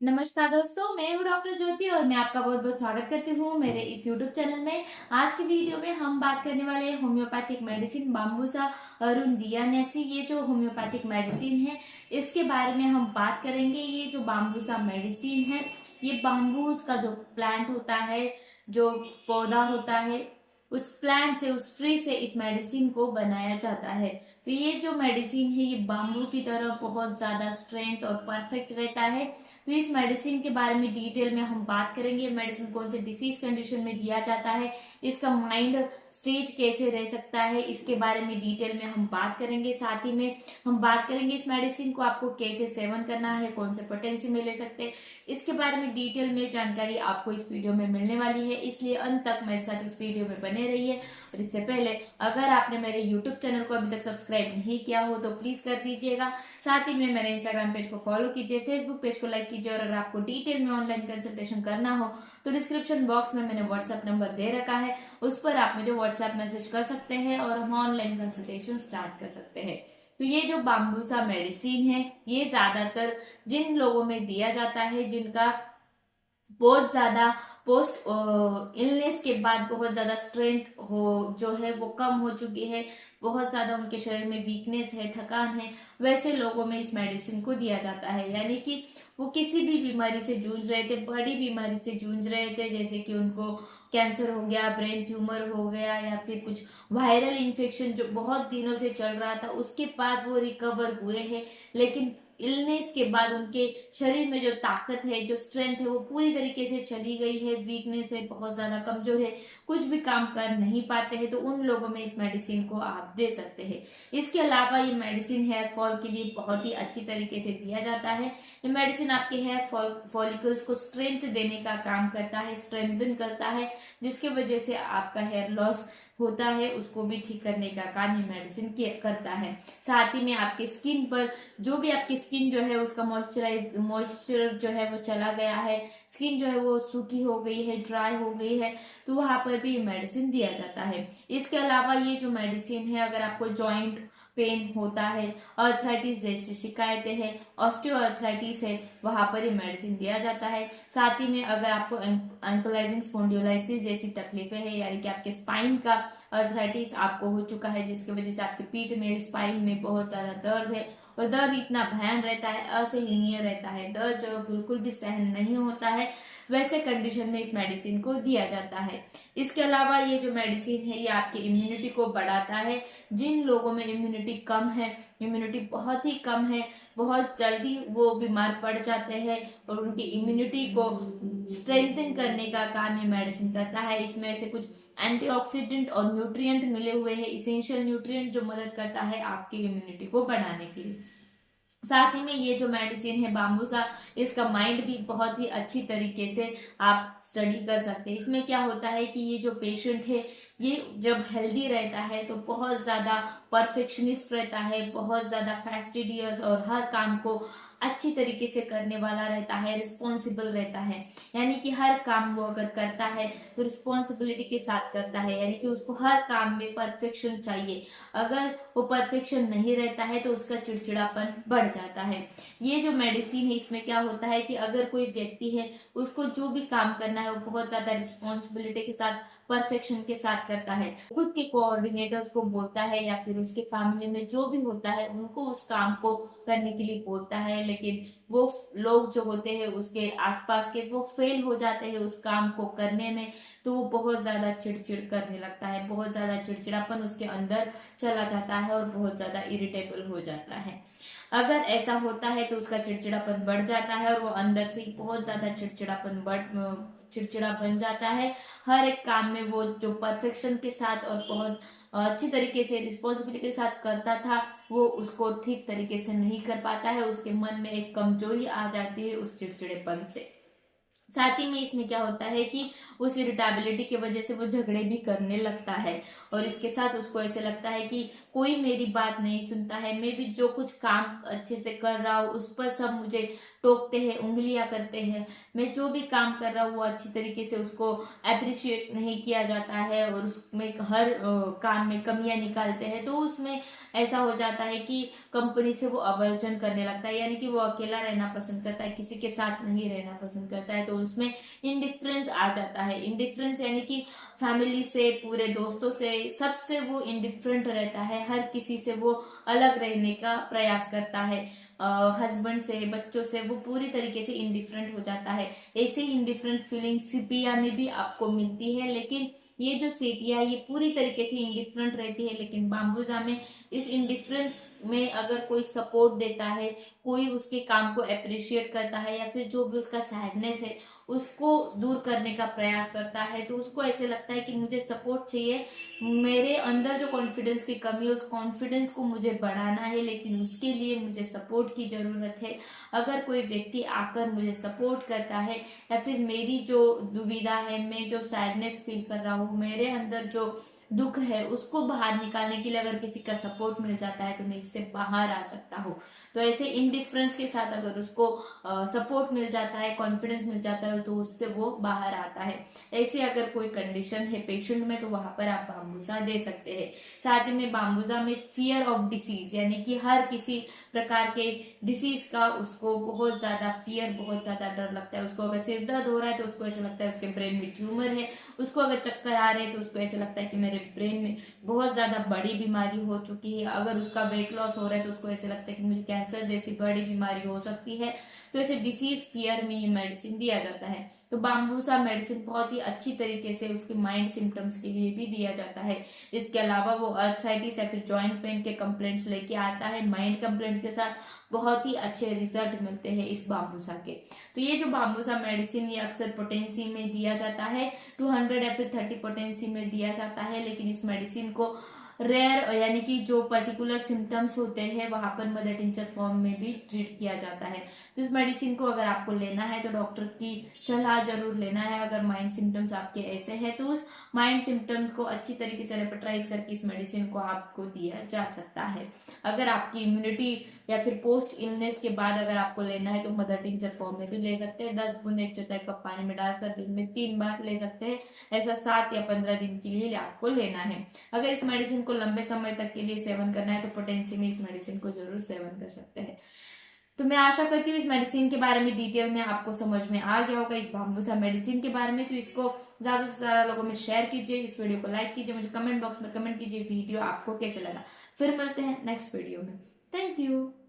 नमस्कार दोस्तों, मैं हूँ डॉक्टर ज्योति और मैं आपका बहुत बहुत स्वागत करती हूँ मेरे इस यूट्यूब चैनल में। आज की वीडियो में हम बात करने वाले हैं होम्योपैथिक मेडिसिन बाम्बूसा अरुंडियानेसी। ये जो होम्योपैथिक मेडिसिन है इसके बारे में हम बात करेंगे। ये जो बाम्बूसा मेडिसिन है, ये बाम्बूस का जो प्लांट होता है, जो पौधा होता है, उस प्लांट से, उस ट्री से इस मेडिसिन को बनाया जाता है। तो ये जो मेडिसिन है ये बाम्बू की तरह बहुत ज्यादा स्ट्रेंथ और परफेक्ट रहता है। तो इस मेडिसिन के बारे में डिटेल में हम बात करेंगे। मेडिसिन कौन से डिसीज कंडीशन में दिया जाता है, इसका माइंड स्टेज कैसे रह सकता है, इसके बारे में डिटेल में हम बात करेंगे। साथ ही में हम बात करेंगे इस मेडिसिन को आपको कैसे सेवन करना है, कौन से पोटेंसी में ले सकते हैं, इसके बारे में डिटेल में जानकारी आपको इस वीडियो में मिलने वाली है। इसलिए अंत तक मेरे साथ इस वीडियो में बने रहिए। और इससे पहले अगर आपने मेरे यूट्यूब चैनल को अभी तक सब्सक्राइब नहीं किया हो तो प्लीज कर दीजिएगा। साथ ही में मेरे इंस्टाग्राम पेज को फॉलो कीजिए, फेसबुक पेज को लाइक कीजिए। और अगर आपको डिटेल में ऑनलाइन कंसल्टेशन करना हो तो डिस्क्रिप्शन बॉक्स में मैंने व्हाट्सएप नंबर दे रखा है, उस पर आप मुझे व्हाट्सएप मैसेज कर सकते हैं और हम ऑनलाइन कंसल्टेशन स्टार्ट कर सकते हैं। तो ये जो बाम्बूसा मेडिसिन है ये ज्यादातर जिन लोगों में दिया जाता है जिनका बहुत ज्यादा पोस्ट इलनेस के बाद बहुत ज्यादा स्ट्रेंथ हो, जो है वो कम हो चुकी है, बहुत ज्यादा उनके शरीर में वीकनेस है, थकान है, वैसे लोगों में इस मेडिसिन को दिया जाता है। यानी कि वो किसी भी बीमारी से जूझ रहे थे, बड़ी बीमारी से जूझ रहे थे, जैसे कि उनको कैंसर हो गया, ब्रेन ट्यूमर हो गया, या फिर कुछ वायरल इन्फेक्शन जो बहुत दिनों से चल रहा था, उसके बाद वो रिकवर हुए हैं। लेकिन इलनेस के बाद उनके शरीर में जो ताकत है, जो स्ट्रेंथ है, वो पूरी तरीके से चली गई है, वीकनेस है, बहुत ज्यादा कमजोर है, कुछ भी काम कर नहीं पाते हैं, तो उन लोगों में इस मेडिसिन को आप दे सकते हैं। इसके अलावा ये मेडिसिन हेयर फॉल के लिए बहुत ही अच्छी तरीके से दिया जाता है। ये मेडिसिन आपके हेयर फॉलिकल्स को स्ट्रेंथ देने का काम करता है, स्ट्रेंथन करता है, जिसकी वजह से आपका हेयर लॉस होता है उसको भी ठीक करने का काम ये मेडिसिन करता है। साथ ही में आपके स्किन पर, जो भी आपकी स्किन जो है उसका मॉइस्चर जो है वो चला गया है, स्किन जो है वो सूखी हो गई है, ड्राई हो गई है, तो वहां पर भी ये मेडिसिन दिया जाता है। इसके अलावा ये जो मेडिसिन है, अगर आपको जॉइंट पेन होता है, अर्थराइटिस जैसी शिकायतें हैं, ऑस्टियोआर्थराइटिस है, वहां पर ये मेडिसिन दिया जाता है। साथ ही में अगर आपको एंकलाइजिंग स्पॉन्डिलोलाइसिस जैसी तकलीफें हैं, यानी कि आपके स्पाइन का अर्थराइटिस आपको हो चुका है, जिसकी वजह से आपकी पीठ में, स्पाइन में बहुत ज्यादा दर्द है, और दर्द इतना भयान रहता है, असहनीय रहता है, दर्द जो बिल्कुल भी सहन नहीं होता है, वैसे कंडीशन में इस मेडिसिन को दिया जाता है। इसके अलावा ये जो मेडिसिन है ये आपकी इम्यूनिटी को बढ़ाता है। जिन लोगों में इम्यूनिटी कम है, इम्यूनिटी बहुत ही कम है, बहुत जल्दी वो बीमार पड़ जाते हैं, और उनकी इम्यूनिटी को स्ट्रेंथन करने का काम ये मेडिसिन करता है। इसमें से कुछ एंटीऑक्सीडेंट और न्यूट्रिएंट मिले हुए हैं, इसेंशियल न्यूट्रिएंट, जो मदद करता है आपकी इम्यूनिटी को बढ़ाने के लिए। साथ ही में ये जो मेडिसिन है बाम्बूसा, इसका माइंड भी बहुत ही अच्छी तरीके से आप स्टडी कर सकते हैं। इसमें क्या होता है कि ये जो पेशेंट है ये जब हेल्दी रहता है तो बहुत ज्यादा परफेक्शनिस्ट रहता है, बहुत ज्यादा फैस्टिडियस, और हर काम को अच्छी तरीके से करने वाला रहता है, रिस्पॉन्सिबल रहता है। यानी कि हर काम वो अगर करता है तो रिस्पॉन्सिबिलिटी के साथ करता है, यानी कि उसको हर काम में परफेक्शन चाहिए। अगर वो परफेक्शन नहीं रहता है तो उसका चिड़चिड़ापन बढ़ जाता है। ये जो मेडिसिन है इसमें क्या होता है कि अगर कोई व्यक्ति है, उसको जो भी काम करना है वो बहुत ज्यादा रिस्पॉन्सिबिलिटी के साथ, परफेक्शन के साथ करता है, खुद के कोऑर्डिनेटर्स को बोलता है या फिर उसके फैमिली में जो भी होता है उनको उस काम को करने के लिए बोलता है, लेकिन वो लोग जो होते हैं उसके आसपास के, वो फेल हो जाते हैं उस काम को करने में, तो वो बहुत ज्यादा चिड़चिड़ करने लगता है, बहुत ज्यादा चिड़चिड़ापन उसके अंदर चला जाता है और बहुत ज्यादा इरिटेबल हो जाता है। अगर ऐसा होता है तो उसका चिड़चिड़ापन बढ़ जाता है और वो अंदर से ही बहुत ज्यादा चिड़चिड़ा बन जाता है। हर एक काम में वो जो परफेक्शन के साथ और बहुत अच्छी तरीके से रिस्पॉन्सिबिलिटी के साथ करता था, वो उसको ठीक तरीके से नहीं कर पाता है, उसके मन में एक कमजोरी आ जाती है उस चिड़चिड़ेपन से। साथ ही में इसमें क्या होता है कि उस इरिटेबिलिटी की वजह से वो झगड़े भी करने लगता है, और इसके साथ उसको ऐसे लगता है कि कोई मेरी बात नहीं सुनता है, मैं भी जो कुछ काम अच्छे से कर रहा हूँ उस पर सब मुझे टोकते हैं, उंगलियां करते हैं, मैं जो भी काम कर रहा हूँ वो अच्छी तरीके से उसको अप्रिशिएट नहीं किया जाता है, और उसमें हर काम में कमियां निकालते हैं, तो उसमें ऐसा हो जाता है कि कंपनी से वो अवर्जन करने लगता है, यानी कि वो अकेला रहना पसंद करता है, किसी के साथ नहीं रहना पसंद करता है, तो उसमें इंडिफरेंस आ जाता है। इंडिफरेंस यानी कि फैमिली से, पूरे दोस्तों से, सबसे वो इंडिफरेंट रहता है, हर किसी से वो अलग रहने का प्रयास करता है, हस्बैंड से, बच्चों से वो पूरी तरीके से इंडिफरेंट हो जाता है। ऐसे ही इंडिफरेंट फीलिंग सिपिया में भी आपको मिलती है, लेकिन ये जो सेपिया ये पूरी तरीके से इंडिफरेंट रहती है, लेकिन बाम्बूजा में इस इंडिफरेंस में अगर कोई सपोर्ट देता है, कोई उसके काम को अप्रिशिएट करता है, या फिर जो भी उसका सैडनेस है उसको दूर करने का प्रयास करता है, तो उसको ऐसे लगता है कि मुझे सपोर्ट चाहिए, मेरे अंदर जो कॉन्फिडेंस की कमी है उस कॉन्फिडेंस को मुझे बढ़ाना है, लेकिन उसके लिए मुझे सपोर्ट की जरूरत है। अगर कोई व्यक्ति आकर मुझे सपोर्ट करता है, या फिर मेरी जो दुविधा है, मैं जो सैडनेस फील कर रहा हूँ, मेरे अंदर जो दुख है उसको बाहर निकालने के लिए अगर किसी का सपोर्ट मिल जाता है तो मैं इससे बाहर आ सकता हूँ। तो ऐसे इनडिफरेंस के साथ अगर उसको सपोर्ट मिल जाता है, कॉन्फिडेंस मिल जाता है, तो उससे वो बाहर आता है। ऐसे अगर कोई कंडीशन है पेशेंट में तो वहां पर आप बाम्बूसा दे सकते हैं। साथ ही में बाम्बूजा में फियर ऑफ डिसीज, यानी कि हर किसी प्रकार के डिसीज का उसको बहुत ज्यादा फियर, बहुत ज्यादा डर लगता है। उसको अगर सिर दर्द हो रहा है तो उसको ऐसा लगता है उसके ब्रेन में ट्यूमर है, उसको अगर चक्कर आ रहे हैं तो उसको ऐसा लगता है कि मेरे ब्रेन में बहुत ज्यादा बड़ी बीमारी हो चुकी है, अगर उसका वेट लॉस हो रहा है तो उसको ऐसे लगता है कि मुझे कैंसर जैसी बड़ी बीमारी हो सकती है। तो ऐसे डिसीज फियर में ये मेडिसिन दिया जाता है। तो बाम्बूसा मेडिसिन बहुत ही अच्छी तरीके से उसके माइंड सिम्टम्स के लिए भी दिया जाता है। इसके अलावा वो अर्थराइटिस या फिर जॉइंट पेन के कंप्लेंट्स लेके आता है, माइंड कंप्लेंट्स के साथ बहुत ही अच्छे रिजल्ट मिलते हैं इस बाम्बूसा के। तो ये जो बाम्बूसा मेडिसिन ये अक्सर पोटेंसी में दिया जाता है, 200 या फिर 30 पोटेंसी में दिया जाता है, लेकिन इस मेडिसिन को रेयर यानी कि जो पर्टिकुलर सिम्टम्स होते हैं वहां पर मदर टिंचर फॉर्म में भी ट्रीट किया जाता है। तो इस मेडिसिन को अगर आपको लेना है तो डॉक्टर की सलाह जरूर लेना है। अगर माइंड सिम्टम्स आपके ऐसे हैं तो उस माइंड सिम्टम्स को अच्छी तरीके से रेपेट्राइज करके इस मेडिसिन को आपको दिया जा सकता है। अगर आपकी इम्यूनिटी या फिर पोस्ट इलनेस के बाद अगर आपको लेना है तो मदर टिंचर फॉर्म में भी ले सकते हैं। 10 बूंद 1/4 कप पानी में डालकर दिन में 3 बार ले सकते हैं। ऐसा 7 या 15 दिन के लिए आपको लेना है। अगर इस मेडिसिन को लंबे समय तक के लिए सेवन करना है तो पोटेंसी में इस मेडिसिन को जरूर सेवन कर सकते हैं। तो मैं आशा करती हूँ इस मेडिसिन के बारे में डिटेल में आपको समझ में आ गया होगा, इस बाम्बूसा मेडिसिन के बारे में। तो इसको ज्यादा से ज्यादा लोगों में शेयर कीजिए, इस वीडियो को लाइक कीजिए, मुझे कमेंट बॉक्स में कमेंट कीजिए वीडियो आपको कैसे लगा। फिर मिलते हैं नेक्स्ट वीडियो में। Thank you.